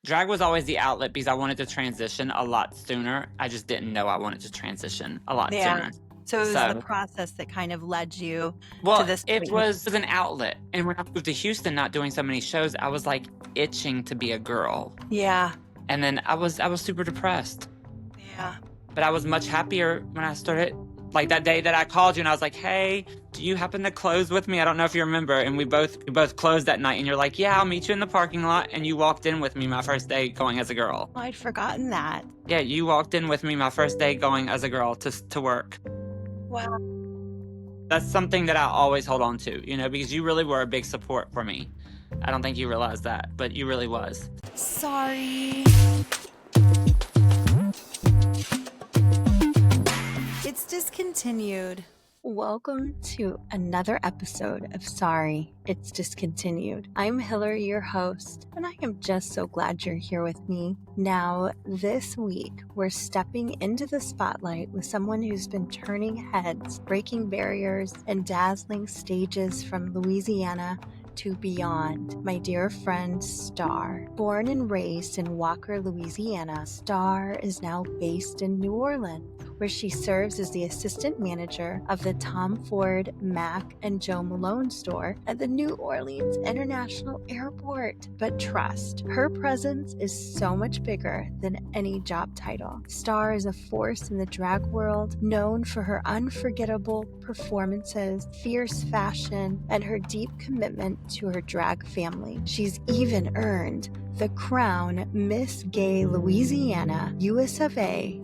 Drag was always the outlet because I wanted to transition a lot sooner. I just didn't know I wanted to transition a lot Yeah. sooner. So it was the So, process that kind of led you to well, this it point. was an outlet. And when I moved to Houston, not doing so many shows, I was like itching to be a girl. Yeah. And then I was super depressed. Yeah. But I was much happier when I started, like that day that I called you and I was like, hey, do you happen to close with me? I don't know if you remember. And we both closed that night and you're like, yeah, I'll meet you in the parking lot. And you walked in with me my first day going as a girl. Oh, I'd forgotten that. Yeah, you walked in with me my first day going as a girl to work. Wow. That's something that I always hold on to, because you really were a big support for me. I don't think you realized that, but you really was. Sorry. It's Discontinued. Welcome to another episode of Sorry, It's Discontinued. I'm Hilary, your host, and I am just so glad you're here with me. Now, this week, we're stepping into the spotlight with someone who's been turning heads, breaking barriers, and dazzling stages from Louisiana to beyond. My dear friend, Starr. Born and raised in Walker, Louisiana, Starr is now based in New Orleans, where she serves as the assistant manager of the Tom Ford, Mac, and Joe Malone store at the New Orleans International Airport. But trust, her presence is so much bigger than any job title. Starr is a force in the drag world, known for her unforgettable performances, fierce fashion, and her deep commitment to her drag family. She's even earned the crown Miss Gay Louisiana, US of A,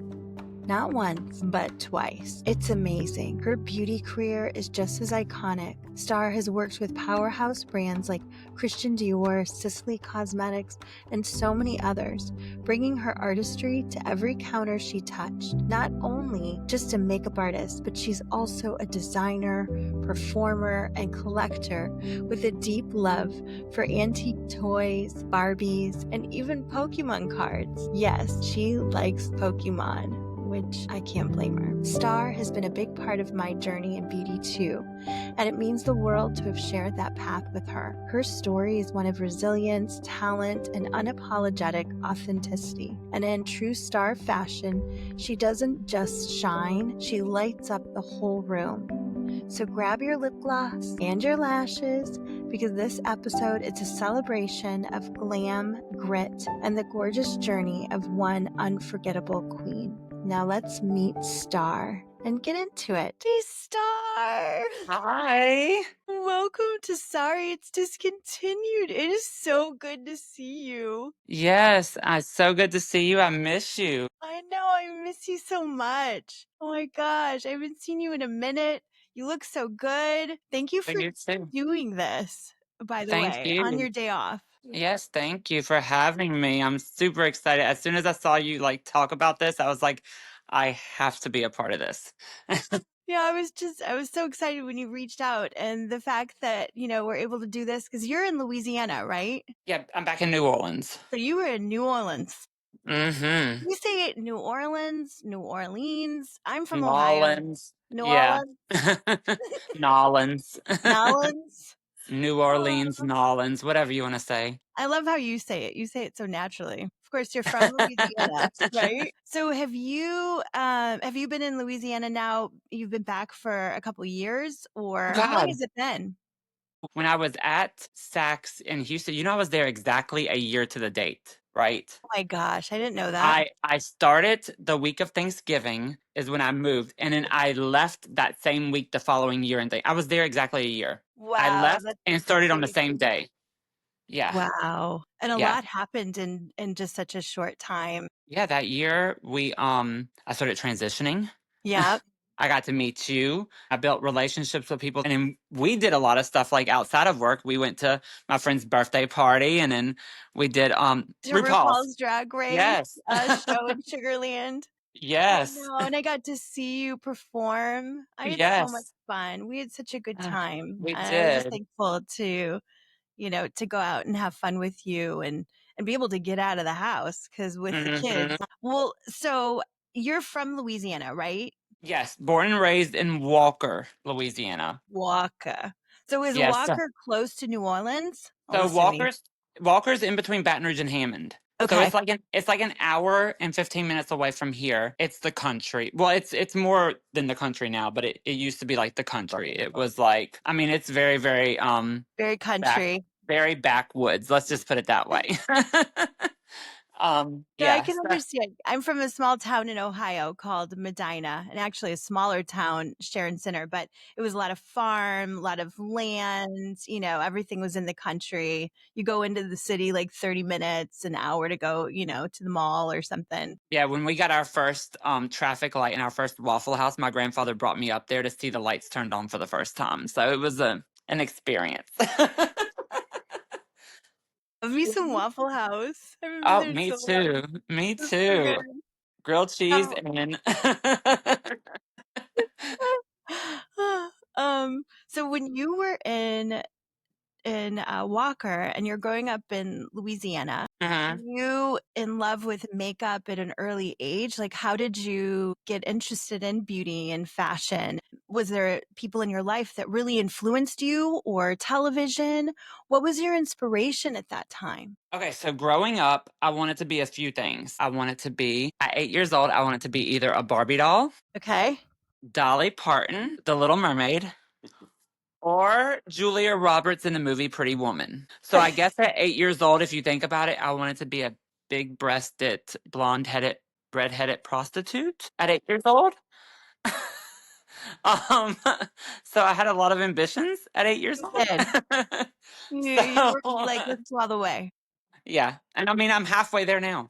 not once, but twice. It's amazing. Her beauty career is just as iconic. Starr has worked with powerhouse brands like Christian Dior, Sisley Cosmetics, and so many others, bringing her artistry to every counter she touched. Not only just a makeup artist, but she's also a designer, performer, and collector with a deep love for antique toys, Barbies, and even Pokemon cards. Yes, she likes Pokemon, which I can't blame her. Starr has been a big part of my journey in beauty too, and it means the world to have shared that path with her. Her story is one of resilience, talent, and unapologetic authenticity. And in true Starr fashion, she doesn't just shine, she lights up the whole room. So grab your lip gloss and your lashes, because this episode is a celebration of glam, grit, and the gorgeous journey of one unforgettable queen. Now let's meet Starr and get into it. Hey, Starr! Hi. Welcome to Sorry, It's Discontinued. It is so good to see you. Yes, it's so good to see you. I miss you. I know, I miss you so much. Oh my gosh, I haven't seen you in a minute. You look so good. Thank you for You too. doing this, by the Thank way, on you. your day off. Yes, thank you for having me. I'm super excited. As soon as I saw you talk about this, I was like, I have to be a part of this. Yeah, I was so excited when you reached out, and the fact that, we're able to do this because you're in Louisiana, right? Yeah, I'm back in New Orleans. So you were in New Orleans. Mm-hmm. You say it New Orleans, New Orleans. I'm from Ohio. Nolans. New Yeah. Orleans, Nolans. Nolans. New Orleans, Nolans, whatever you want to say. I love how you say it. You say it so naturally. Of course, you're from Louisiana, right? So have you been in Louisiana now? You've been back for a couple years, or how long God. has it been? When I was at Saks in Houston, I was there exactly a year to the date, right? Oh my gosh, I didn't know that. I started the week of Thanksgiving is when I moved, and then I left that same week the following year. And I was there exactly a year. I Wow, left that's and started on the crazy. same day. Yeah, Wow. And a yeah, lot happened in just such a short time. yeah. That year I started transitioning. Yep. I got to meet you. I built relationships with people, and then we did a lot of stuff outside of work. We went to my friend's birthday party, and then we did To RuPaul's. RuPaul's Drag Race Yes, show in Sugarland. I yes, know, and I got to see you perform. I had so much yes. fun. We had such a good time. We I was just did. thankful to, to go out and have fun with you and be able to get out of the house because with the kids. Mhm. Well, so you're from Louisiana, right? Yes, born and raised in Walker, Louisiana. Walker. So is Yes. Walker close to New Orleans? I'm So assuming. Walker's in between Baton Rouge and Hammond. So Okay. it's like an hour and 15 minutes away from here. It's the country. Well, it's more than the country now, but it used to be like the country. It was like, I mean, it's very, very Very back country. very backwoods. Let's just put it that way. No, I Yeah. can understand. I'm from a small town in Ohio called Medina, and actually a smaller town, Sharon Center, but it was a lot of farm, a lot of land, everything was in the country. You go into the city like 30 minutes, an hour to go, to the mall or something. Yeah, when we got our first traffic light in our first Waffle House, my grandfather brought me up there to see the lights turned on for the first time. So it was an experience. Love me some Waffle House. I haven't been Oh, there in me so long. too. Me It's so too. good. Grilled cheese Oh. and So when you were in Walker and you're growing up in Louisiana, were Mhm. you in love with makeup at an early age? Like, how did you get interested in beauty and fashion? Was there people in your life that really influenced you, or television? What was your inspiration at that time? Okay, so growing up, I wanted to be a few things. I wanted to be, at 8 years old, I wanted to be either a Barbie doll, Okay. Dolly Parton, The Little Mermaid, or Julia Roberts in the movie Pretty Woman. So I guess at 8 years old, if you think about it, I wanted to be a big breasted, blonde headed, red-headed prostitute at 8 years old. um, so I had a lot of ambitions at 8 years You old. did. You So were like, let's go all the way. yeah, and I mean I'm halfway there now.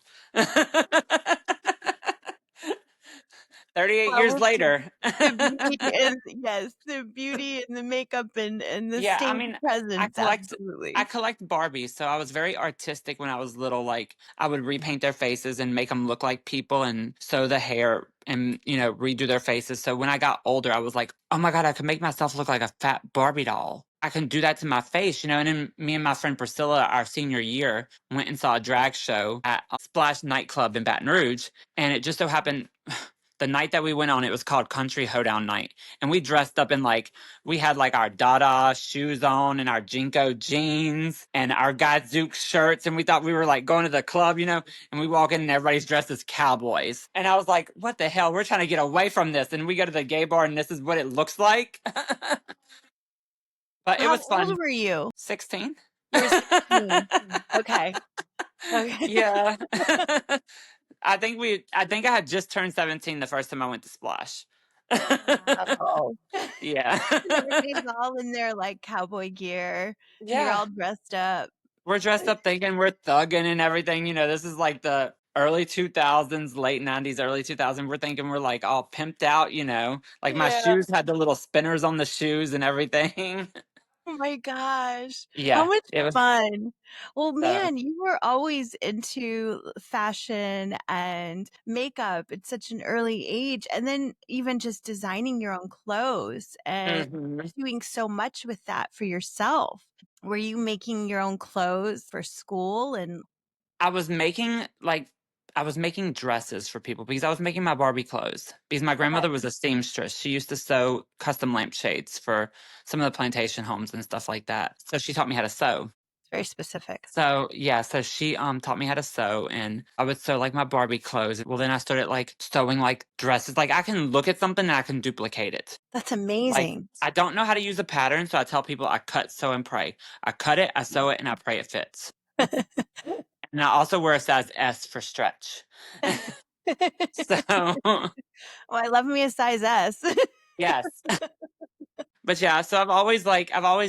38 Well, years with later. the beauty and yes, the beauty and the makeup and the Yeah, I stage mean, I presence, collect I absolutely. collect Barbies, so I was very artistic when I was little. Like I would repaint their faces and make them look like people and sew the hair and redo their faces. So when I got older, I was like, oh my god, I can make myself look like a fat Barbie doll. I can do that to my face. And then me and my friend Priscilla, our senior year, went and saw a drag show at Splash nightclub in Baton Rouge, and it just so happened. The night that we went on, it was called Country Hoedown Night, and we dressed up in we had like our Dada shoes on and our Jinko jeans and our Gadzooks shirts. And we thought we were like going to the club, and we walk in and everybody's dressed as cowboys. And I was like, what the hell? We're trying to get away from this. And we go to the gay bar and this is what it looks like. But it How was old fun. were you? 16. You were 16. Okay. Okay. Yeah. I think I had just turned 17 the first time I went to Splash. Wow. Yeah. And everybody's all in their, like, cowboy gear, and you're Yeah. all dressed up. We're dressed up thinking we're thugging and everything. This is like the early 2000s, late 90s, early 2000s. We're thinking we're like all pimped out. Like my Yeah. shoes had the little spinners on the shoes and everything. Oh my gosh. How Yeah, much it was. fun. Well, So man, you were always into fashion and makeup at such an early age, and then even just designing your own clothes and mhm. doing so much with that for yourself. Were you making your own clothes for school and I was making dresses for people because I was making my Barbie clothes because my okay, grandmother was a seamstress. She used to sew custom lampshades for some of the plantation homes and stuff like that. So she taught me how to sew. it's very specific. So yeah, so she taught me how to sew and I would sew like my Barbie clothes. Well then I started like sewing like dresses. Like I can look at something and I can duplicate it. That's Like amazing. I don't know how to use a pattern, so I tell people I cut, sew, and pray. I cut it, I sew it, and I pray it fits. And I also wear a size S for stretch. So Well, I love me a size S. yes. But yeah, so I've always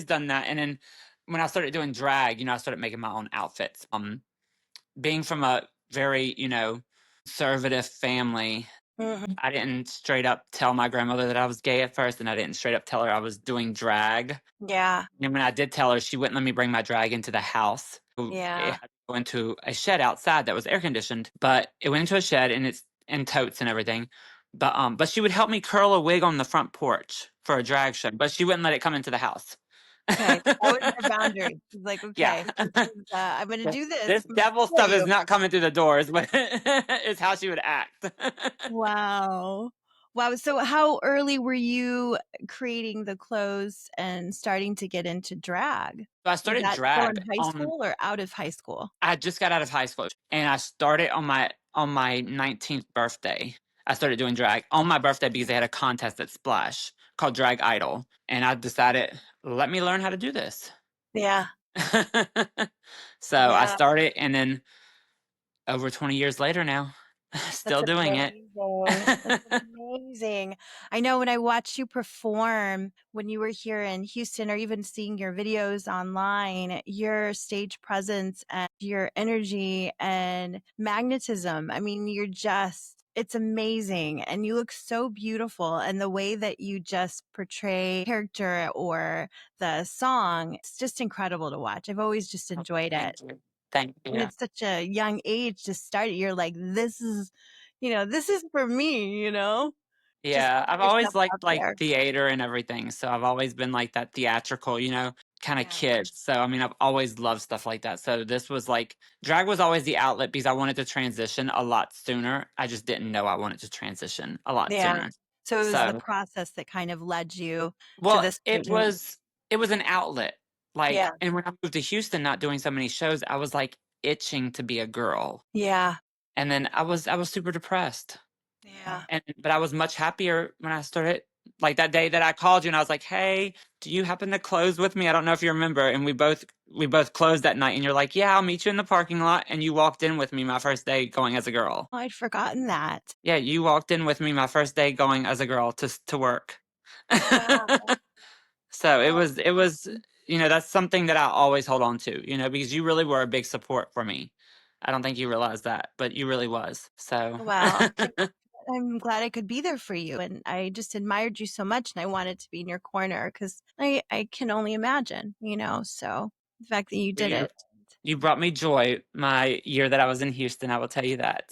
done that. And then when I started doing drag, I started making my own outfits. Being from a very, conservative family, Mhm. I didn't straight up tell my grandmother that I was gay at first, and I didn't straight up tell her I was doing drag. Yeah, And when I did tell her, she wouldn't let me bring my drag into the house. It yeah. had to go into a shed outside that was air conditioned, but it went into a shed and it's and totes and everything. But she would help me curl a wig on the front porch for a drag show, but she wouldn't let it come into the house. Okay, that was their boundary. She's like, Yeah. "Okay, I'm gonna do this. This I'm gonna devil support stuff is you." not coming through the doors, but it's how she would act. Wow. Wow. So how early were you creating the clothes and starting to get into drag? So I Was started that still in drag high on school or out of high school? I just got out of high school and I started on my 19th birthday. I started doing drag on my birthday because they had a contest at Splash called Drag Idol. And I decided, let me learn how to do this. Yeah. So I Yeah. started, and then over 20 years later now, That's still doing it. amazing. That's amazing. I know when I watched you perform when you were here in Houston or even seeing your videos online, your stage presence and your energy and magnetism. I mean, it's amazing and you look so beautiful. And the way that you just portray character or the song, it's just incredible to watch. I've always just enjoyed it. Thank you. Thank And you. it's such a young age to start, you're like, this is for me, just Yeah, put I've always yourself out liked like there. theater and everything. So I've always been like that theatrical, kind of Yeah. kid. So I mean, I've always loved stuff like that. So this was like drag was always the outlet because I wanted to transition a lot sooner. I just didn't know I wanted to transition a lot Yeah. sooner. So it was the So, process that kind of led you to well, this point. it was an outlet. Yeah. Like, and when I moved to Houston, not doing so many shows, I was like itching to be a girl. Yeah. And then I was super depressed. Yeah. But I was much happier when I started, like that day that I called you and I was like, "Hey, do you happen to close with me?" I don't know if you remember, and we both closed that night and you're like, "Yeah, I'll meet you in the parking lot." And you walked in with me my first day going as a girl. Oh, I'd forgotten that. Yeah, you walked in with me my first day going as a girl to work. Wow. So Oh, it was, that's something that I always hold on to, because you really were a big support for me. I don't think you realized that, but you really was. So well, I'm glad I could be there for you. And I just admired you so much and I wanted to be in your corner because I can only imagine, so the fact that you did you it. you brought me joy my year that I was in Houston, I will tell you that.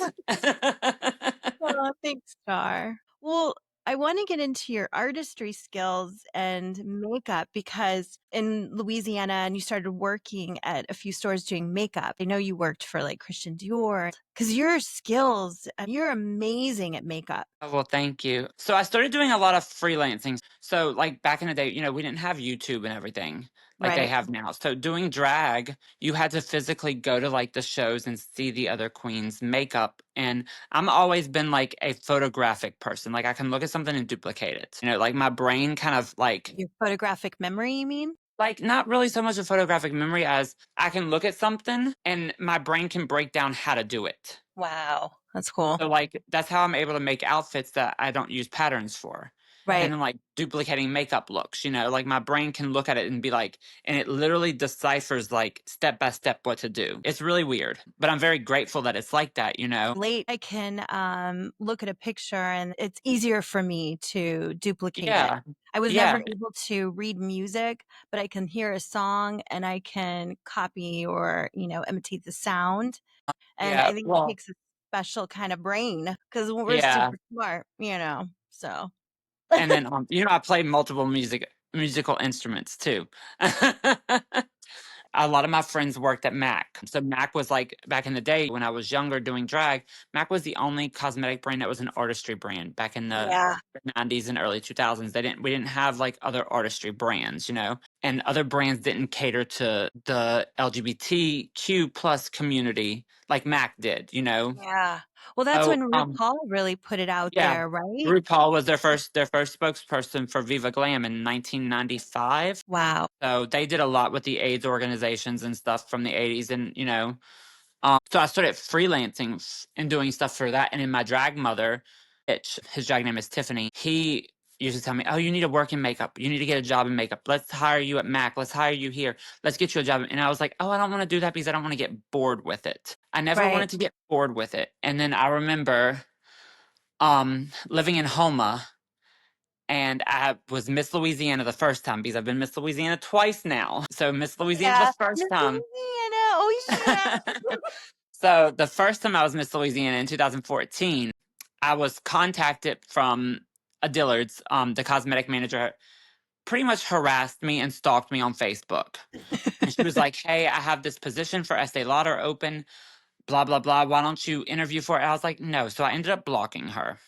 Oh, thanks, Star. Well, I want to get into your artistry skills and makeup because in Louisiana and you started working at a few stores doing makeup. I know you worked for like Christian Dior because your skills, you're amazing at makeup. Oh, well, thank you. So I started doing a lot of freelancing. So like back in the day, we didn't have YouTube and everything like they Right. have now. So doing drag, you had to physically go to like the shows and see the other queens' makeup. And I'm always been like a photographic person. Like I can look at something and duplicate it. Like my brain kind of Your photographic memory, you mean? like not really so much a photographic memory as I can look at something and my brain can break down how to do it. Wow. That's cool. So, like, that's how I'm able to make outfits that I don't use patterns for. And Right. then, like, duplicating makeup looks, like, my brain can look at it and be like, and it literally deciphers, like, step by step what to do. It's really weird, but I'm very grateful that it's like that. Late, I can look at a picture and it's easier for me to duplicate it. Yeah. I was never Yeah. able to read music, but I can hear a song and I can copy or, imitate the sound. And Yeah. I think it Well, takes a special kind of brain because we're yeah. super smart. So, And then, I played multiple musical instruments too. A lot of my friends worked at Mac. So Mac was like back in the day when I was younger doing drag, Mac was the only cosmetic brand that was an artistry brand back in the yeah. 90s and early 2000s. We didn't have like other artistry brands. And other brands didn't cater to the LGBTQ plus community like Mac did. Yeah. Well, that's Oh, when RuPaul really put it out yeah. there, right? RuPaul was their first spokesperson for Viva Glam in 1995. Wow. So they did a lot with the AIDS organizations and stuff from the 80s. And so I started freelancing and doing stuff for that. And in my drag mother, his drag name is Tiffany, he used to tell me, "Oh, you need to work in makeup. You need to get a job in makeup. Let's hire you at Mac. Let's hire you here. Let's get you a job." And I was like, "Oh, I don't want to do that because I don't want to get bored with it." I never Right. wanted to get bored with it. And then I remember living in Homa, and I was Miss Louisiana the first time because I've been Miss Louisiana twice now. So Miss Louisiana the Yeah. first Miss time. Louisiana. Oh, yeah. So the first time I was Miss Louisiana in 2014, I was contacted from a Dillard's. The cosmetic manager pretty much harassed me and stalked me on Facebook. And she was like, "Hey, I have this position for Estee Lauder open. blah, blah, blah. Why don't you interview for it? I was like, no. So I ended up blocking her.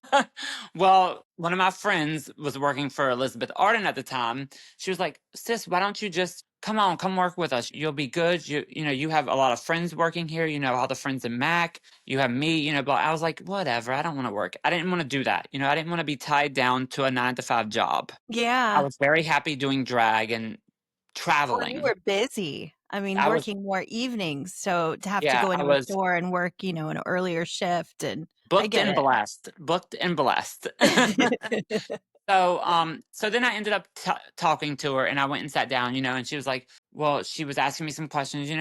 Well, one of my friends was working for Elizabeth Arden at the time. She was like, sis, why don't you just come work with us? You'll be good. You have a lot of friends working here. You know, all the friends in Mac. You have me, blah. I was like, whatever. I don't want to work. I didn't want to do that. I didn't want to be tied down to a 9 to 5 job. I Yeah. was very happy doing drag and Well, you traveling. were busy. I mean, I was, working more evenings, so to have to yeah, go I into a was store and work, an earlier shift, and I booked get and it. blessed, booked and blessed. So then I ended up talking to her, and I went and sat down, and she was like, well, she was asking me some questions, and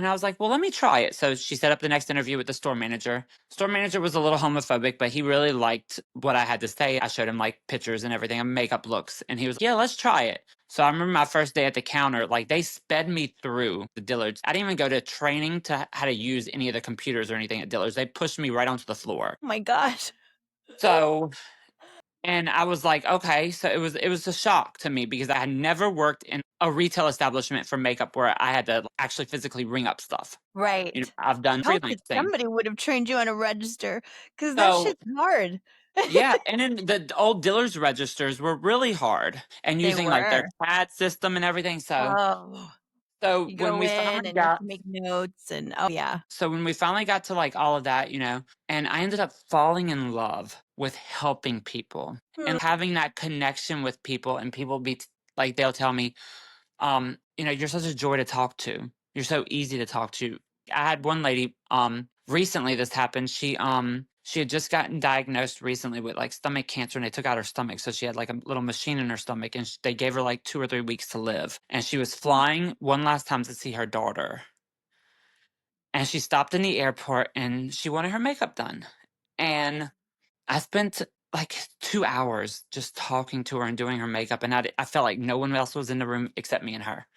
I was like, well, let me try it. So she set up the next interview with the store manager. Store manager was a little homophobic, but he really liked what I had to say. I showed him like pictures and everything and makeup looks, and he was, yeah, let's try it. So I remember my first day at the counter, like they sped me through the Dillards. I didn't even go to training to how to use any of the computers or anything at Dillards. They pushed me right onto the floor. Oh my gosh. So and I was like, okay. So it was a shock to me because I had never worked in a retail establishment for makeup where I had to actually physically ring up stuff. Right. I've done Hope that freelancing. somebody would have trained you on a register, because that So shit's hard. yeah, and then the old dealers registers were really hard and They using like their were. CAD system and everything. So Oh, so you when go we in finally and you have got to make notes and oh yeah. so when we finally got to like all of that, and I ended up falling in love with helping people Hmm. and having that connection with people and people like they'll tell me, you're such a joy to talk to. You're so easy to talk to. I had one lady, recently this happened. She had just gotten diagnosed recently with like stomach cancer and they took out her stomach. So she had like a little machine in her stomach and they gave her like 2 or 3 weeks to live. And she was flying one last time to see her daughter. And she stopped in the airport and she wanted her makeup done. And I spent like 2 hours just talking to her and doing her makeup. And I felt like no one else was in the room except me and her.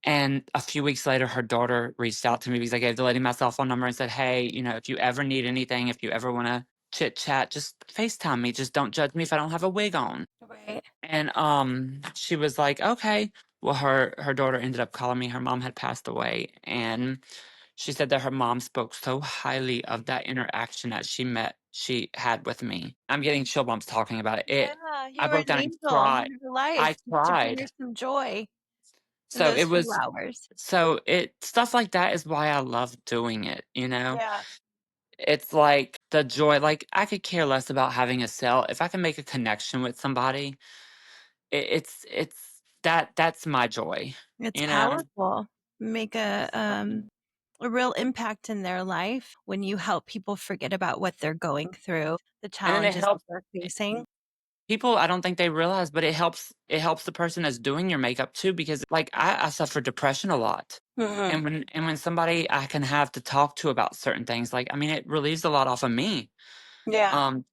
And a few weeks later, her daughter reached out to me because I gave the lady my cell phone number and said, hey, if you ever need anything, if you ever want to chit chat, just FaceTime me. Just don't judge me if I don't have a wig on. Right. And she was like, okay. Well, her daughter ended up calling me. Her mom had passed away. And she said that her mom spoke so highly of that interaction that she had with me. I'm getting chill bumps talking about it. Yeah, I you were broke an down and angel cried. in her life I to bring her cried. some joy in So those it few was hours. so it stuff like that is why I love doing it. Yeah. It's like the joy, like I could care less about having a sale. If I can make a connection with somebody, it's that's my joy, It's you know? powerful. Make a real impact in their life when you help people forget about what they're going through, the And then it challenges that helps they're facing. people, I don't think they realize, but it helps the person that's doing your makeup too, because like I suffer depression a lot. Mhm. And when somebody I can have to talk to about certain things, like I mean it relieves a lot off of me. Yeah. Um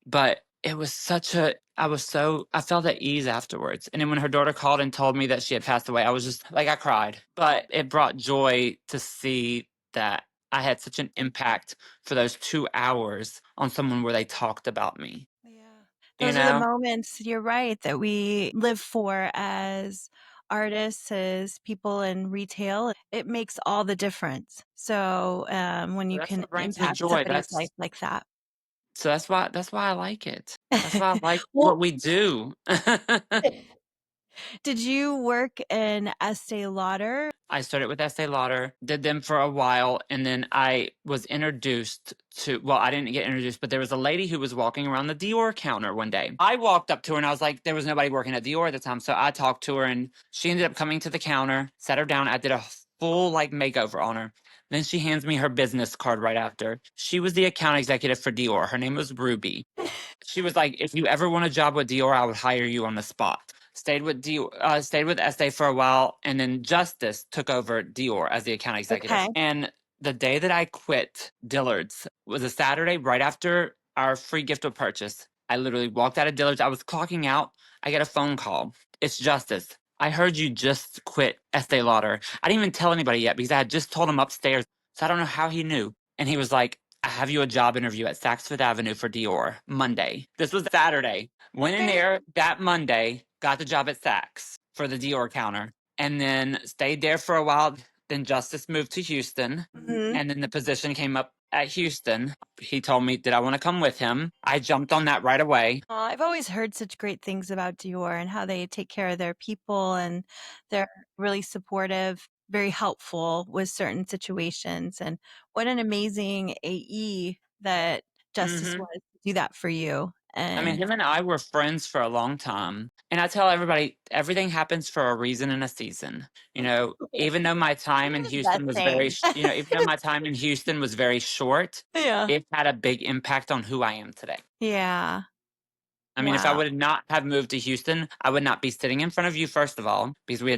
But it was I felt at ease afterwards. And then when her daughter called and told me that she had passed away, I was just like, I cried. But it brought joy to see that I had such an impact for those 2 hours on someone where they talked about me, Yeah. you Those are the know? moments, you're right, that we live for as artists, as people in retail. It makes all the difference. So, when you That's can what brings me impact joy. somebody's life like that. So that's why I like it. That's why I like Well, what we do. did you work in Estee Lauder? I started with Estee Lauder, did them for a while, and then I was introduced well, I didn't get introduced, but there was a lady who was walking around the Dior counter one day. I walked up to her and I was like, there was nobody working at Dior at the time. So I talked to her and she ended up coming to the counter, sat her down. I did a full like makeover on her. Then she hands me her business card right after. She was the account executive for Dior. Her name was Ruby. She was like, if you ever want a job with Dior, I would hire you on the spot. Stayed with Estee for a while, and then Justice took over Dior as the account executive. Okay. And the day that I quit Dillard's was a Saturday right after our free gift of purchase. I literally walked out of Dillard's. I was clocking out. I get a phone call. It's Justice. I heard you just quit Estee Lauder. I didn't even tell anybody yet because I had just told him upstairs. So I don't know how he knew. And he was like, I have you a job interview at Saks Fifth Avenue for Dior Monday. This was Saturday. Went in Okay. there that Monday, got the job at Saks for the Dior counter, and then stayed there for a while. Then Justice moved to Houston, Mhm. and then the position came up at Houston. He told me, did I want to come with him? I jumped on that right away. I've always heard such great things about Dior and how they take care of their people, and they're really supportive, very helpful with certain situations. And what an amazing AE that Justice Hmm. was to do that for you. I mean, And him and I were friends for a long time. And I tell everybody, everything happens for a reason and a season. Even though my time in what is that Houston was saying? even though my time in Houston was very short, Yeah. it had a big impact on who I am today. Yeah. I mean, if I Wow. would not have moved to Houston, I would not be sitting in front of you, first of all, because we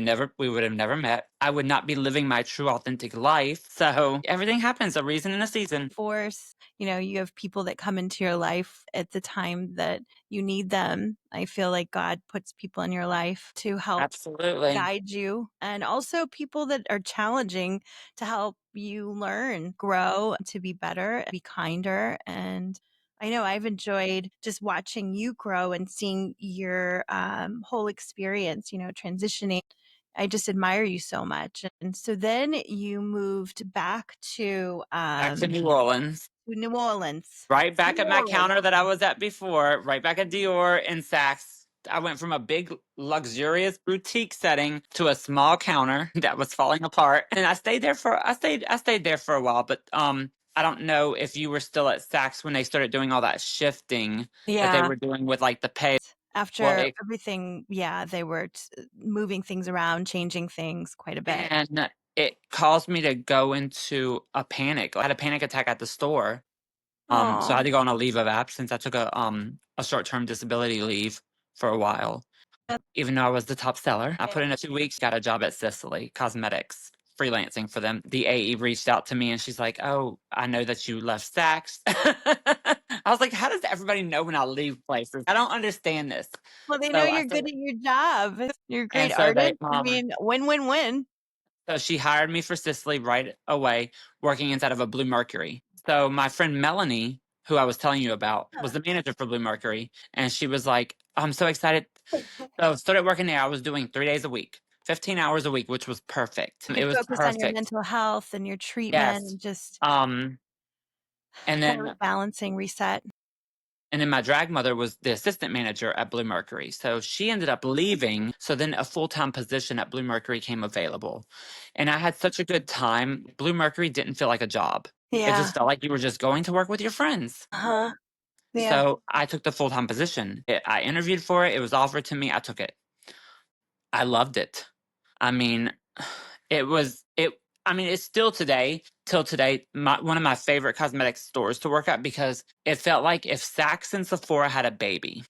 would have never met. I would not be living my true, authentic life. So everything happens, a reason and a season. Force, you have people that come into your life at the time that you need them. I feel like God puts people in your life to help Absolutely. guide you, and also people that are challenging to help you learn, grow, to be better, be kinder. And I know I've enjoyed just watching you grow and seeing your whole experience, transitioning. I just admire you so much. And so then you moved back to Back to New Orleans. New Orleans. Right back New at my Orleans. counter that I was at before, right back at Dior and Saks. I went from a big, luxurious boutique setting to a small counter that was falling apart. And I stayed there for a while, but I don't know if you were still at Saks when they started doing all that shifting that they Yeah. were doing with like the pay. Well, After everything, yeah, they were moving things around, changing things quite a bit. and it caused me to go into a panic. I had a panic attack at the store. So I Oh, had to go on a leave of absence. I took a short-term disability leave for a while. Even though I was the top seller, I put in a 2 weeks, got a job at Sicily Cosmetics, freelancing for them. The AE reached out to me and she's like, "Oh, I know that you left Saks." I was like, "How does everybody know when I leave places? I don't understand this." well, they know So I you're good started, at your job. You're a and great so they artist. I mean, win, win, win. so she hired me for Sicily right away, working inside of a Blue Mercury. So my friend Melanie, who I was telling you about, was the manager for Blue Mercury, and she was like, "I'm so excited." So I started working there. I was doing 3 days a week, 15 hours a week, which was perfect. You It could was focus on your perfect. mental health and your treatment Yes. and just Um, and kind of then balancing reset. And then my drag mother was the assistant manager at Blue Mercury. So she ended up leaving. So then a full time position at Blue Mercury came available. And I had such a good time. Blue Mercury didn't feel like a job, it Yeah. just felt like you were just going to work with your friends. Uh-huh. Yeah. So I took the full time position. I interviewed for it, it was offered to me, I took it. I loved it. I mean, it was, it, I mean, it's still today, till today, one of my favorite cosmetic stores to work at because it felt like if Saks and Sephora had a baby.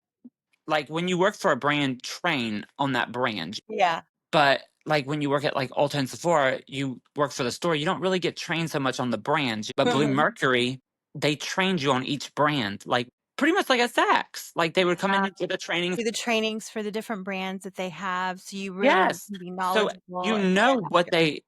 Like when you work for a brand, train on that brand. Yeah. But like when you work at like Ulta and Sephora, you work for the store, you don't really get trained so much on the brand. But Blue Mercury, they trained you on each brand, like pretty much like a Saks. Like they would come in and do the training. Do the trainings for the different brands that they have, so you really Yes. can be So knowledgeable you and know get what after it.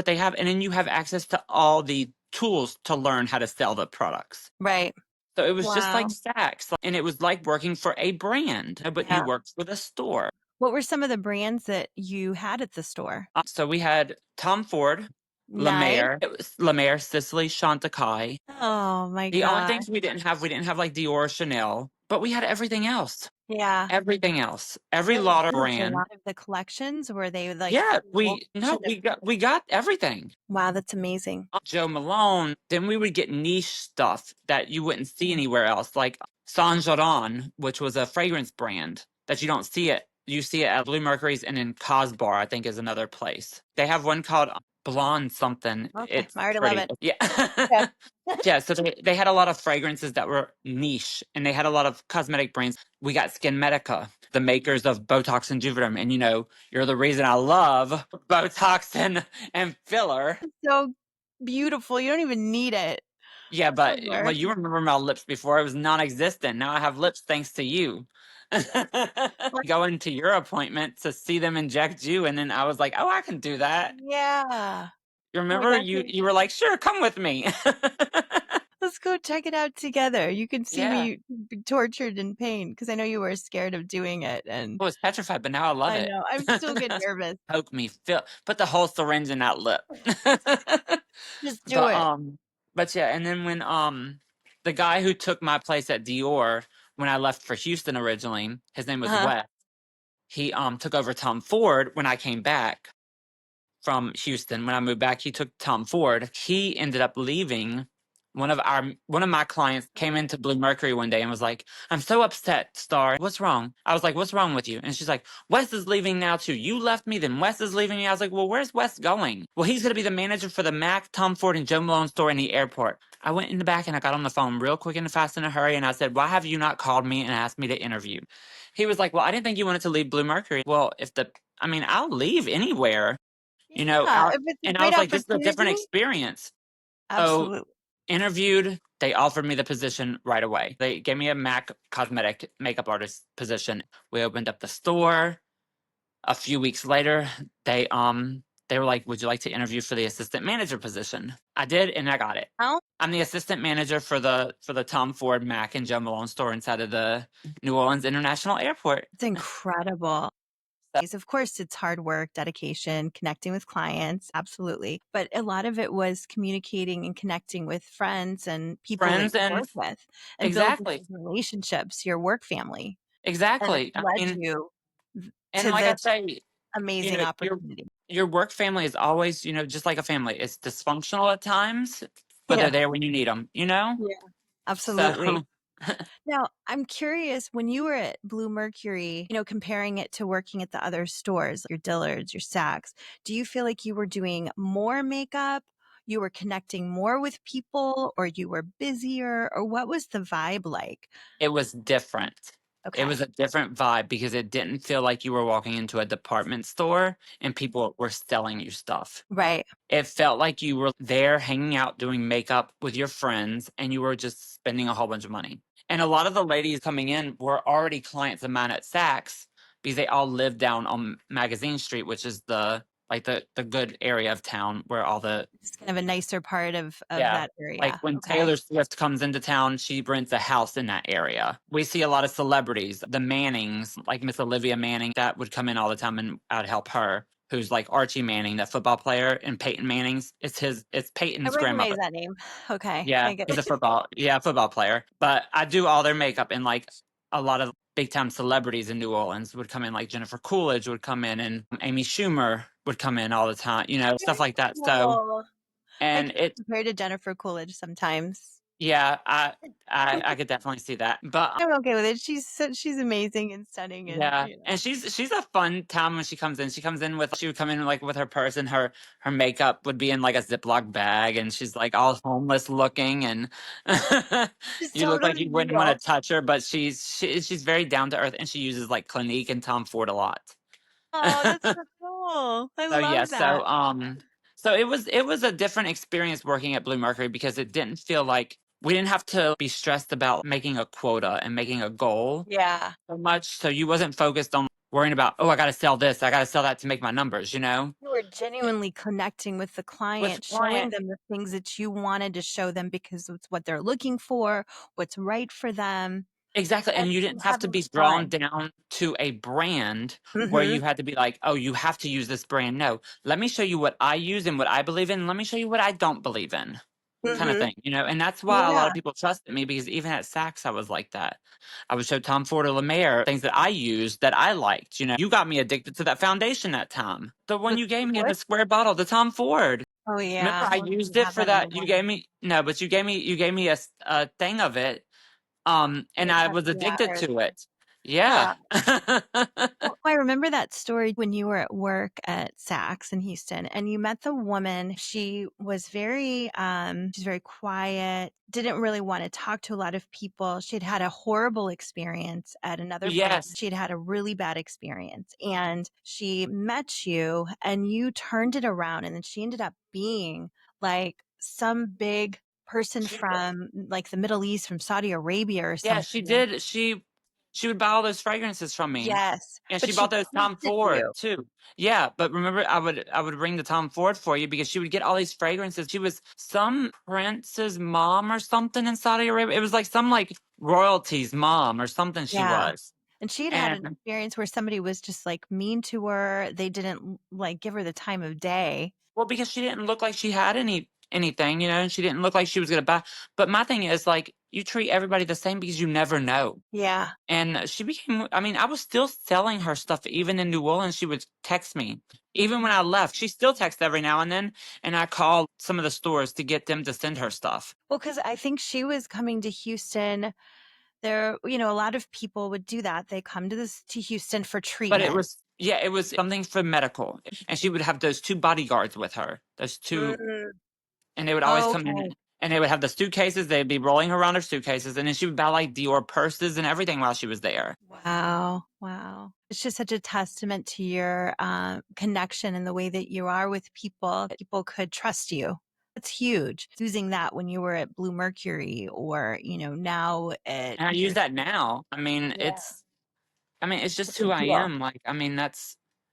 they have, and then you have access to all the tools to learn how to sell the products. Right. So it was just like Wow. Saks, and it was like working for a brand, but you Yeah. worked for the store. What were some of the brands that you had at the store? So we had Tom Ford, La Nice. Mer, it was La Mer, Sicily, Chantecaille. Oh my The only god. things we didn't have like Dior, Chanel, but we had everything else. Yeah. Everything else. Every Were they lot of a brand. lot of the collections? Were they like Yeah, full collection of we got everything. wow, that's amazing. Joe Malone. Then we would get niche stuff that you wouldn't see anywhere else, like Saint Laurent, which was a fragrance brand that you don't see it. You see it at Blue Mercury's and in Cosbar, I think is another place. They have one called Blonde something. Okay, It's I already love pretty. it. Yeah. Okay. Yeah, so they had a lot of fragrances that were niche and they had a lot of cosmetic brands. We got Skin Medica, the makers of Botox and Juvederm. And you're the reason I love Botox and filler. So beautiful. You don't even need it. Yeah, but well, Filler. you remember my lips before it was non-existent. Now I have lips thanks to you. Going to your appointment to see them inject you, and then I was like, "Oh, I can do that." Yeah. You Oh my remember gosh. you were like, "Sure, come with me." That's go check it out together. You can see Yeah. me be tortured in pain because I know you were scared of doing it. And I was petrified, but now I love I it. know I still get nervous. Poke me, put the whole syringe in that lip. Just do But it. yeah, and then when the guy who took my place at Dior when I left for Houston originally, his name was Uh-huh. Wes. He took over Tom Ford when I came back from Houston. When I moved back, he took Tom Ford. He ended up leaving. One of my clients came into Blue Mercury one day and was like, "I'm so upset, Starr. What's wrong?" I was like, "What's wrong with you?" And she's like, "Wes is leaving now too. You left me, then Wes is leaving me." I was like, "Well, where's Wes going?" "Well, he's gonna be the manager for the Mac, Tom Ford, and Joe Malone store in the airport." I went in the back and I got on the phone real quick and fast in a hurry and I said, "Why have you not called me and asked me to interview?" He was like, "Well, I didn't think you wanted to leave Blue Mercury." Well, I'll leave anywhere, Yeah, out. if it's a And I great was like, this is a different opportunity, experience. So absolutely. interviewed, they offered me the position right away. They gave me a Mac cosmetic makeup artist position. We opened up the store. A few weeks later, they were like, "Would you like to interview for the assistant manager position?" I did, and I got it. Oh, I'm the assistant manager for the Tom Ford, Mac, and Joe Malone store inside of the New Orleans International Airport. it's incredible. So, Of course, it's hard work, dedication, connecting with clients, absolutely. But a lot of it was communicating and connecting with friends and people that friends you and work with and building exactly, those relationships, your work family. And it exactly. led you And to like I this say, amazing opportunity. your work family is always, just like a family. It's dysfunctional at times, but they're Yeah. there when you need them, you know? Yeah. So Absolutely. Now, I'm curious when you were at Blue Mercury, comparing it to working at the other stores, your Dillards, your Saks, do you feel like you were doing more makeup? You were connecting more with people, or you were busier, or what was the vibe like? it was different. It was Okay. a different vibe because it didn't feel like you were walking into a department store and people were selling you stuff. Right. It felt like you were there hanging out doing makeup with your friends and you were just spending a whole bunch of money. And a lot of the ladies coming in were already clients of mine at Saks because they all lived down on Magazine Street, which is the good area of town where all the It's kind of a nicer part of yeah. that Like area. when Okay. Taylor Swift comes into town, she rents a house in that area. We see a lot of celebrities, the Mannings, like Miss Olivia Manning, that would come in all the time and I'd help her. Who's like Archie Manning, that football player, and Peyton Manning's. It's I Peyton's recognize grandmother. that name. Okay. Yeah, I get he's a it. football player. But I do all their makeup, and like a lot of big time celebrities in New Orleans would come in, like Jennifer Coolidge would come in, and Amy Schumer would come in all the time, stuff like that. So, Cool. I and get it, compared to Jennifer Coolidge sometimes. yeah, I could definitely see that. But I'm okay with it. She's amazing and stunning and, yeah, and she's a fun time when she comes in. She would come in like with her purse and her makeup would be in like a Ziploc bag, and she's like all homeless looking, and she's you look like totally you wouldn't want real. to touch her, but she's very down to earth, and she uses like Clinique and Tom Ford a lot. Oh, that's so cool. I So yeah, love that. so it was a different experience working at Blue Mercury because it didn't feel like we didn't have to be stressed about making a quota and making a goal Yeah. so much. So you wasn't focused on worrying about, oh, I got to sell this, I got to sell that to make my numbers. You were genuinely connecting with the With client, showing client, them the things that you wanted to show them because it's what they're looking for, what's right for them, exactly, and and you didn't have to having be drawn fun. down to a brand where Mhm. you had to be like, oh, you have to use this brand. No, let me show you what I use and what I believe in. Let me show you what I don't believe in. Kind of Mhm. thing. And that's why a lot Yeah. of people trusted me because even at Saks, I was like that. I would show Tom Ford or La Mer things that I used that I liked. You got me addicted to that foundation that time. The one With you gave me in what? the square bottle, the Tom Ford. Oh, Remember, yeah. I Well, do you used it have for that that. You anymore? gave me no, but you gave me a thing of it. And To I test was the addicted waters. to it. Yeah. Yeah. Well, I remember that story when you were at work at Saks in Houston and you met the woman. She was she's very quiet, didn't really want to talk to a lot of people. She had had a horrible experience at another place. Yes. She had had a really bad experience and she met you and you turned it around. And then she ended up being like some big person She from like the Middle East, from Saudi Arabia or Yeah, she something. did. She would buy all those fragrances from me. Yes, And but she she bought those Tom trusted Ford you. too. Yeah, but remember, I would bring the Tom Ford for you because she would get all these fragrances. She was some prince's mom or something in Saudi Arabia. It was like some like royalty's mom or something she Yeah. was. And she had an And experience where somebody was just, like, mean to her. They didn't, like, give her the time of day. well, because she didn't look like she had anything, and she didn't look like she was gonna buy. But my thing is like you treat everybody the same because you never know. Yeah. And she became, I mean, I was still selling her stuff even in New Orleans. She would text me. Even when I left, she still texts every now and then. And I call some of the stores to get them to send her stuff. Well, because I think she was coming to Houston. There, a lot of people would do that. They come to Houston for But it treatment. was, yeah, it was something for medical. And she would have those two bodyguards with her, those two, Mm. and they would always come in Okay. and they would have the suitcases. They'd be rolling around her suitcases. And then she would buy like Dior purses and everything while she was there. Wow. Wow. It's just such a testament to your connection and the way that you are with people. People could trust you. It's huge. Using that when you were at Blue Mercury or, now at And I use your. that now. Yeah. I mean, it's just It's a who I deal. am. Like, I mean,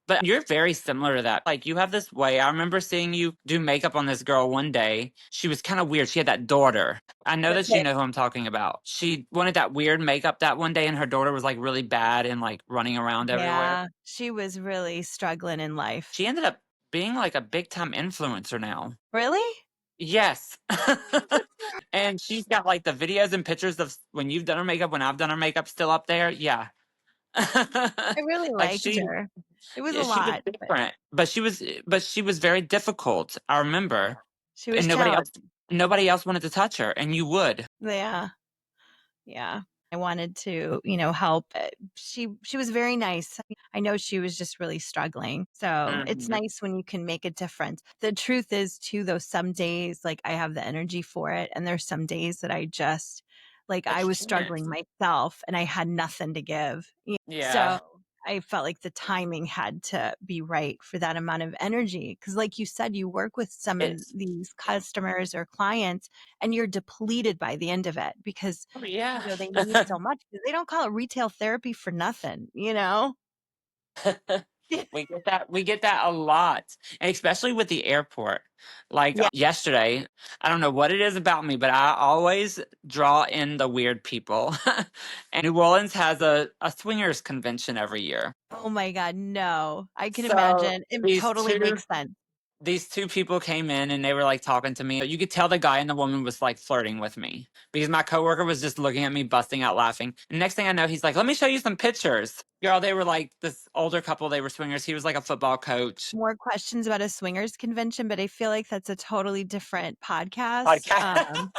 but you're very similar to that. Like, you have this way. I remember seeing you do makeup on this girl one day. She was kind of weird. She had that daughter. I know that you Okay. know who I'm talking about. She wanted that weird makeup that one day, and her daughter was like really bad and like running around everywhere. Yeah. She was really struggling in life. She ended up being like a big time influencer now. Really? Yes. Good for her. And she's got like the videos and pictures of when you've done her makeup, when I've done her makeup still up there. Yeah. I really Like liked her. It was a yeah, she was lot, but different, but she was very difficult. I remember, she and was nobody else wanted to touch her, and you would. yeah. Yeah. I wanted to, help. She was very nice. I know she was just really struggling. So it's Mhm. nice when you can make a difference. The truth is too, though, some days like I have the energy for it. And there's some days that I just like I But you was can't. struggling myself and I had nothing to give. Yeah, So I felt like the timing had to be right for that amount of energy. Cause like you said, you work with some of it's these customers or clients and you're depleted by the end of it because oh yeah. they need so much 'cause they don't call it retail therapy for nothing, you know? We get that a lot, and especially with the airport. Like Yeah. yesterday, I don't know what it is about me, but I always draw in the weird people. And New Orleans has a swingers convention every year. Oh my god, no. I can So imagine. It these totally two makes sense. these two people came in and they were like talking to me. You could tell the guy and the woman was like flirting with me because my coworker was just looking at me, busting out laughing. And next thing I know, he's like, "Let me show you some pictures." Girl, they were like this older couple. They were swingers. He was like a football coach. More questions about a swingers convention, but I feel like that's a totally different podcast. Podcast.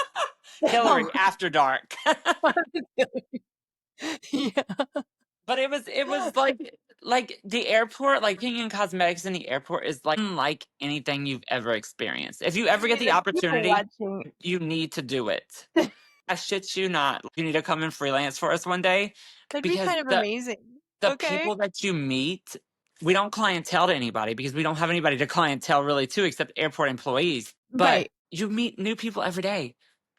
So Hillary after dark. yeah. But it was like the airport, like being in cosmetics in the airport is like unlike anything you've ever experienced. If you You ever get mean the the people opportunity, watching. you need to do it. I shit you not. You need to come and freelance for us one day That'd be because kind of the amazing. the Okay? people that you meet, we don't clientele to anybody because we don't have anybody to clientele really to except airport employees. But Right. you meet new people every day.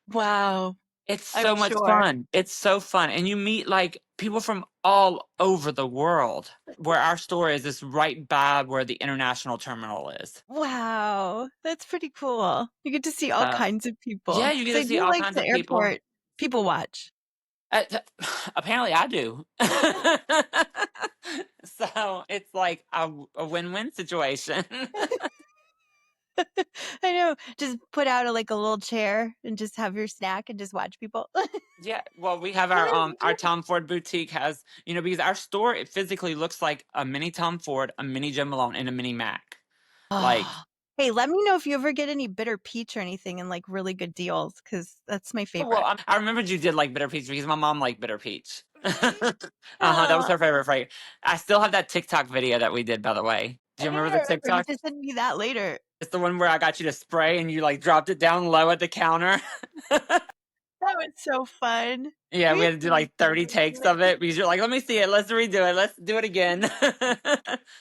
Wow. It's I'm so much sure. fun. It's so fun. And you meet like people from all over the world. Where our store is right by where the international terminal is. Wow, that's pretty cool. You get to see all Uh, kinds of yeah, people you get because to I see do all like kinds the of people. airport people watch. Apparently, I do. So it's like a win-win situation. I know. Just put out a little chair and just have your snack and just watch people. Yeah, well, we have That our is Tom Ford boutique has because our store it physically looks like a mini Tom Ford, a mini Jim Malone, and a mini Mac. Like oh. Hey, let me know if you ever get any bitter peach or anything and really good deals because that's my oh, well, favorite. I remembered you did like bitter peach because my mom liked bitter peach. Really? That was Oh, her favorite flavor. I still have that TikTok video that we did, by the way. Do I you gotta remember the remember. You TikTok? have to send me that later. It's the one where I got you to spray and you like dropped it down low at the counter. That was so fun. Yeah, We we have had to to do like 30 redo takes it. of it because you're like, let me see it. Let's redo it. Let's do it again.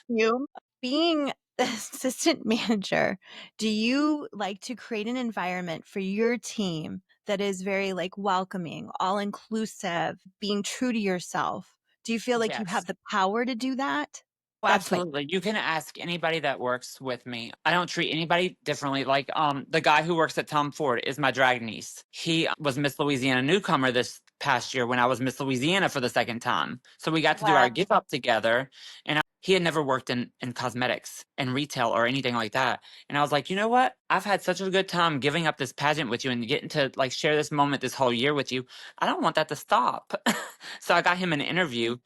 You being assistant manager, do you like to create an environment for your team that is very like welcoming, all inclusive, being true to yourself. Do you feel like you Yes. have the power to do that? Well, That's like, absolutely. You can ask anybody that works with me. I don't treat anybody differently. Like the guy who works at Tom Ford is my drag niece. He was Miss Louisiana newcomer this past year when I was Miss Louisiana for the second time. So we got to do our wow. give up together. And he had never worked in cosmetics and retail or anything like that. And I was like, you know what? I've had such a good time giving up this pageant with you and getting to like share this moment this whole year with you. I don't want that to stop. So I got him an interview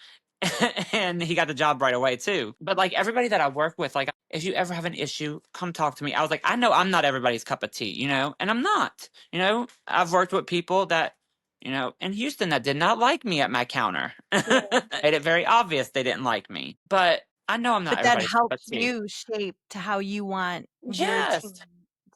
and he got the job right away too. But like everybody that I work with, like if you ever have an issue, come talk to me. I was like, I know I'm not everybody's cup of tea, and I'm not. I've worked with people that, in Houston that did not like me at my counter. Made it very obvious they didn't like me. But I know I'm not But that everybody's cup of helps tea. you shape to how you want your Yes. team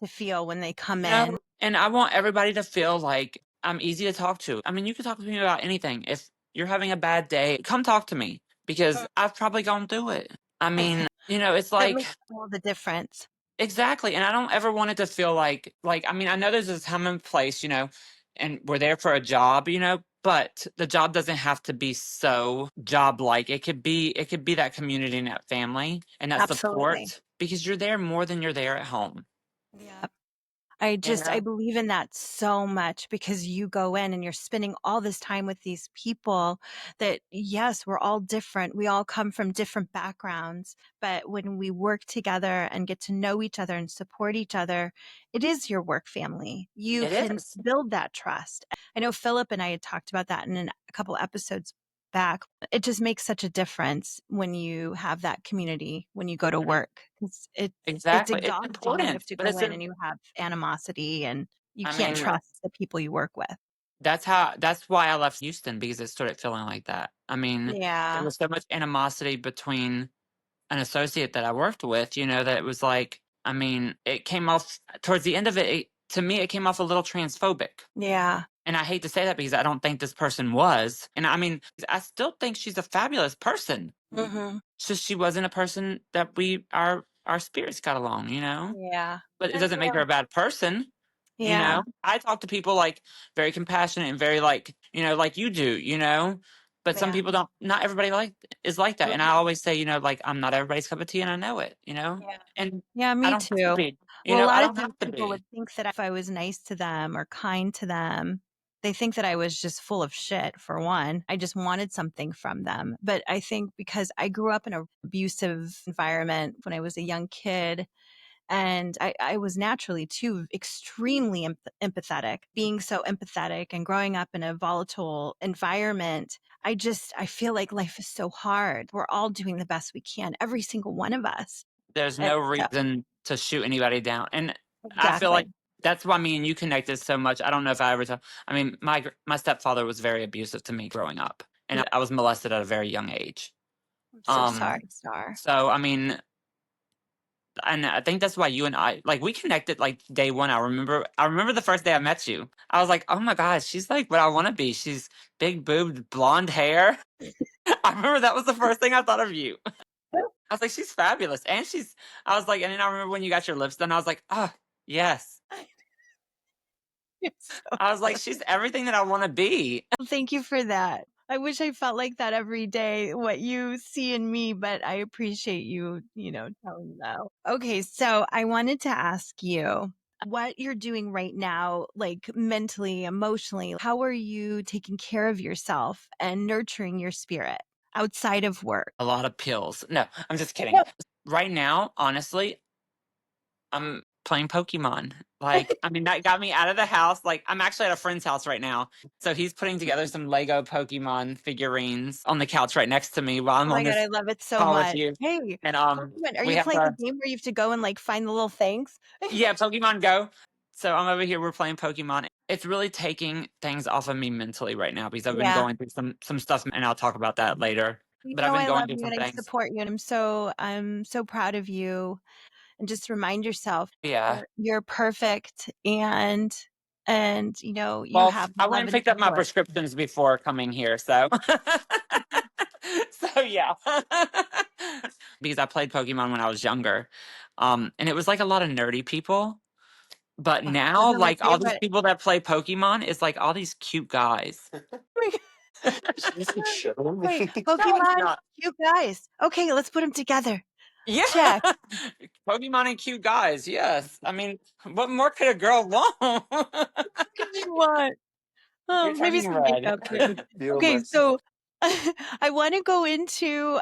to feel when they come in. And I want everybody to feel like I'm easy to talk to. I mean, you can talk to me about anything. If you're having a bad day, come talk to me because I've probably gone through it. I mean, it's That like makes all the difference. exactly. And I don't ever want it to feel like, I mean, I know there's a time and place, and we're there for a job, but the job doesn't have to be so job like. It could be that community and that family and that Absolutely. support because you're there more than you're there at home. Yeah. I believe in that so much because you go in and you're spending all this time with these people that, yes, we're all different. We all come from different backgrounds. But when we work together and get to know each other and support each other, it is your work family. You It can is. build that trust. I know Philip and I had talked about that in a couple episodes back. It just makes such a difference when you have that community when you go to Mhm. work. It's Exactly. It's exhausting when you have important, to but go in and you have animosity and you I can't mean, trust the people you work with. that's why I left Houston because it started feeling like that. I mean, there Yeah. was so much animosity between an associate that I worked with, that it was like, I mean, it came off towards the end of it, to me, it came off a little transphobic. Yeah. And I hate to say that because I don't think this person was. And I mean, I still think she's a fabulous person. Hmm. It's just she wasn't a person that our spirits got along, Yeah. But it I doesn't make her know. a bad person. Yeah. I talk to people like very compassionate and very like, like you do, but some Yeah. people don't, not everybody is like that. And I Mhm. always say, like, I'm not everybody's cup of tea and I know it, Yeah. and Yeah, I me don't have to too. be, Well, a I lot of don't times have to people be. would think that if I was nice to them or kind to them, they think that I was just full of shit, for one. I just wanted something from them. But I think because I grew up in an abusive environment when I was a young kid, and I was naturally too extremely empathetic. Being so empathetic and growing up in a volatile environment, I feel like life is so hard. We're all doing the best we can, every single one of us. There's And no so, reason to shoot anybody down. And I feel like exactly. that's why me and you connected so much. I don't know if I ever tell, I mean, my stepfather was very abusive to me growing up and Yeah. I was molested at a very young age. I'm so Um, sorry, Star. so I mean, and I think that's why you and I like we connected like day one. I remember the first day I met you. I was like, oh my gosh, she's like what I want to be. She's big boobed, blonde hair. I remember that was the first thing I thought of you. I was like, she's fabulous. And I was like, and then I remember when you got your lips done, I was like, oh yes. It's so I was like, she's everything that I want to be. Thank you for that. I wish I felt like that every day, what you see in me, but I appreciate you, telling me that. Okay, so I wanted to ask you what you're doing right now, like mentally, emotionally. How are you taking care of yourself and nurturing your spirit outside of work? A lot of pills. No, I'm just kidding. Right now, honestly, I'm playing Pokemon. Like, I mean, that got me out of the house. Like, I'm actually at a friend's house right now. So he's putting together some Lego Pokemon figurines on the couch right next to me while Oh I'm on my God, this I love it so call with much. you. Hey, And Pokemon, are we you have playing the game where you have to go and like find the little things? yeah, Pokemon Go. So I'm over here, we're playing Pokemon. It's really taking things off of me mentally right now because I've been Yeah. going through some stuff and I'll talk about that later. But I've been I going love through you some and I things. support you and I'm so proud of you and just remind yourself Yeah. you're perfect and you Well, have I went love and and picked up my support. prescriptions before coming here, so so yeah. Because I played Pokemon when I was younger. And it was like a lot of nerdy people, But Oh, now, those are my like all these favorite. people that play Pokemon is like all these cute guys. Wait, No, it's Pokemon, not. you guys. Okay, let's put them together. Yeah. Check. Pokemon and cute guys. Yes. I mean, what more could a girl want? What could you want? You're Oh, maybe turning some red. makeup too. Okay, so I want to go into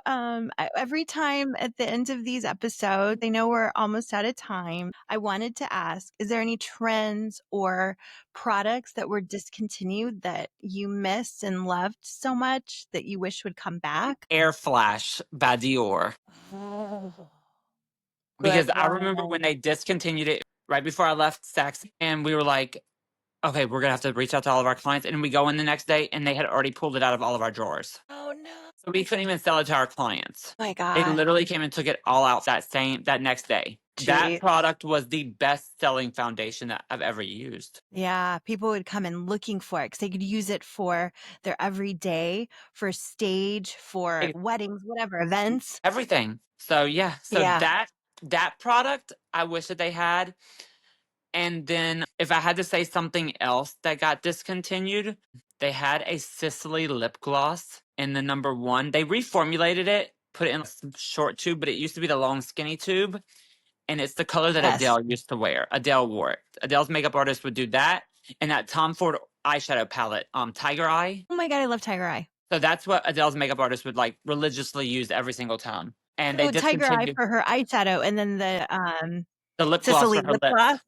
every time at the end of these episodes. I know we're almost out of time. I wanted to ask, is there any trends or products that were discontinued that you missed and loved so much that you wish would come back? Air Flash by Dior. Because Good I remember when one. they discontinued it right before I left Saks, and we were like, okay, we're gonna have to reach out to all of our clients. And we go in the next day, and they had already pulled it out of all of our drawers. Oh no. So we couldn't even sell it to our clients. My They God. literally came and took it all out that next day. That Jeez. product was the best selling foundation that I've ever used. Yeah, people would come in looking for it because they could use it for their everyday, for stage, for weddings, whatever, events. Everything. So yeah, so Yeah. that product I wish that they had. And then if I had to say something else that got discontinued, they had a Sicily lip gloss in the number 1. They reformulated it, put it in a short tube, but it used to be the long skinny tube. And it's the color that Yes. Adele used to wear. Adele wore it. Adele's makeup artist would do that. And that Tom Ford eyeshadow palette, Tiger Eye. Oh my God, I love Tiger Eye. So that's what Adele's makeup artist would like religiously use every single time. And they Oh, Tiger Eye discontinued for her eyeshadow, and then the lip gloss Sicily for her lip lips. gloss.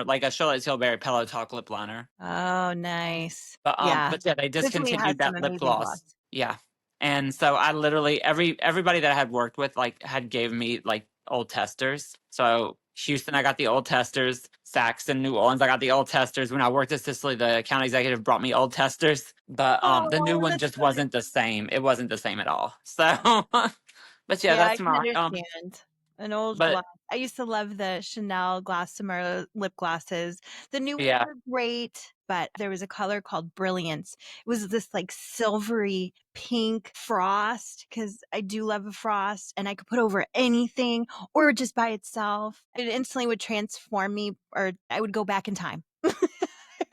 Like a Charlotte Tilbury Pillow Talk lip liner. Oh, nice. But Yeah. yeah, they Sicily has discontinued some that lip amazing gloss. Yeah. And so I literally everybody that I had worked with like had gave me like old testers. So Houston, I got the old testers. Saxon, New Orleans, I got the old testers. When I worked at Sicily, the account executive brought me old testers. But the new one that's just so wasn't the same. It wasn't the same at all. So but yeah, Yeah, I that's can my understand. An old but gloss. I used to love the Chanel Gossamer lip glosses. The new ones yeah. were great, but there was a color called Brilliance. It was this like silvery pink frost because I do love a frost and I could put over anything or just by itself. It instantly would transform me, or I would go back in time. I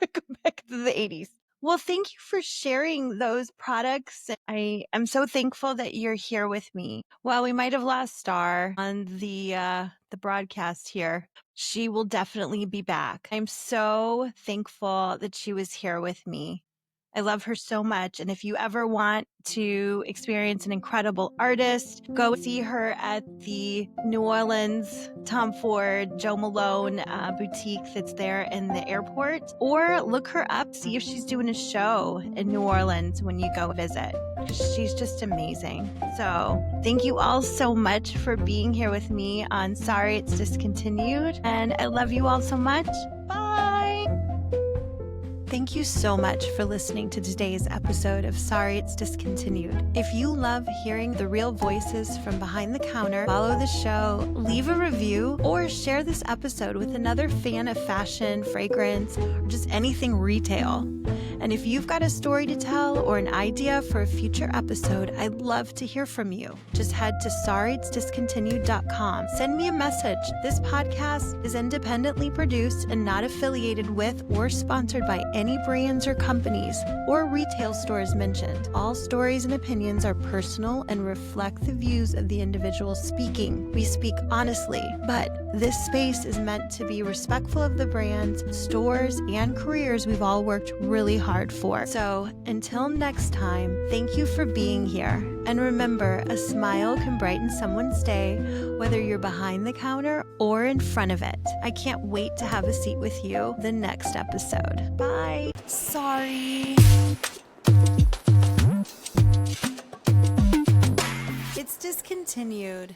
would go back to the 80s. Well, thank you for sharing those products. I am so thankful that you're here with me. Well, we might have lost Starr on the broadcast here. She will definitely be back. I'm so thankful that she was here with me. I love her so much. And if you ever want to experience an incredible artist, go see her at the New Orleans Tom Ford, Joe Malone boutique that's there in the airport, or look her up, see if she's doing a show in New Orleans when you go visit. She's just amazing. So thank you all so much for being here with me on Sorry It's Discontinued. And I love you all so much. Bye. Thank you so much for listening to today's episode of Sorry It's Discontinued. If you love hearing the real voices from behind the counter, follow the show, leave a review, or share this episode with another fan of fashion, fragrance, or just anything retail. And if you've got a story to tell or an idea for a future episode, I'd love to hear from you. Just head to sorryitsdiscontinued.com. Send me a message. This podcast is independently produced and not affiliated with or sponsored by any brands or companies or retail stores mentioned. All stories and opinions are personal and reflect the views of the individual speaking. We speak honestly, but this space is meant to be respectful of the brands, stores, and careers we've all worked really hard for. So until next time, thank you for being here. And remember, a smile can brighten someone's day, whether you're behind the counter or in front of it. I can't wait to have a seat with you the next episode. Bye. Sorry. It's discontinued.